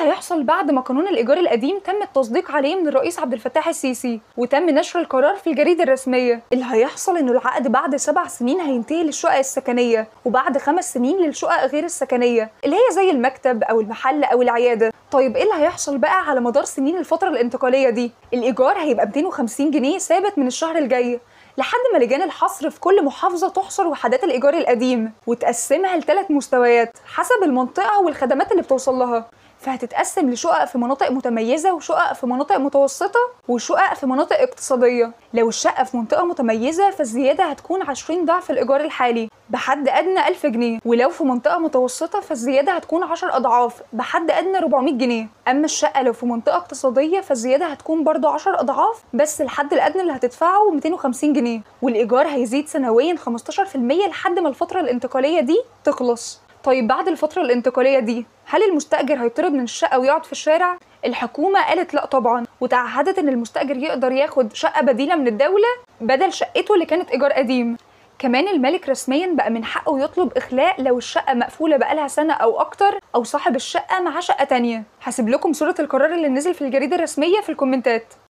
اللي هيحصل بعد ما قانون الإيجار القديم تم التصديق عليه من الرئيس عبد الفتاح السيسي وتم نشر القرار في الجريدة الرسمية؟ اللي هيحصل إنه العقد بعد 7 سنين هينتهي للشقق السكنية، وبعد 5 سنين للشقق غير السكنية اللي هي زي المكتب أو المحل أو العيادة. طيب إيه اللي هيحصل بقى على مدار سنين الفترة الانتقالية دي؟ الإيجار هيبقى 250 جنيه ثابت من الشهر الجاي، لحد ما لجان الحصر في كل محافظة تحصر وحدات الإيجار القديم وتقسمها ل3 مستويات حسب المنطقة والخدمات اللي بتوصل لها. فهتتقسم لشقق في مناطق متميزة وشقق في مناطق متوسطة وشقق في مناطق اقتصادية. لو الشقة في منطقة متميزة فالزيادة هتكون 20 ضعف الإيجار الحالي بحد أدنى 1000 جنيه، ولو في منطقة متوسطة فالزيادة هتكون 10 أضعاف بحد أدنى 400 جنيه. أما الشقة لو في منطقة اقتصادية فالزيادة هتكون برضو 10 أضعاف، بس الحد الأدنى اللي هتدفعه 250 جنيه، والإيجار هيزيد سنويا 15% لحد ما الفترة الانتقالية دي تخلص. طيب بعد الفترة الانتقالية دي هل المستأجر هيطرد من الشقة ويقعد في الشارع؟ الحكومة قالت لا طبعا، وتعهدت ان المستأجر يقدر ياخد شقة بديلة من الدولة بدل شقته اللي كانت إيجار قديم. كمان المالك رسميا بقى من حقه يطلب إخلاء لو الشقة مقفولة بقالها سنة أو أكتر، أو صاحب الشقة معاه شقة تانية. هسيب لكم صورة القرار اللي نزل في الجريدة الرسمية في الكومنتات.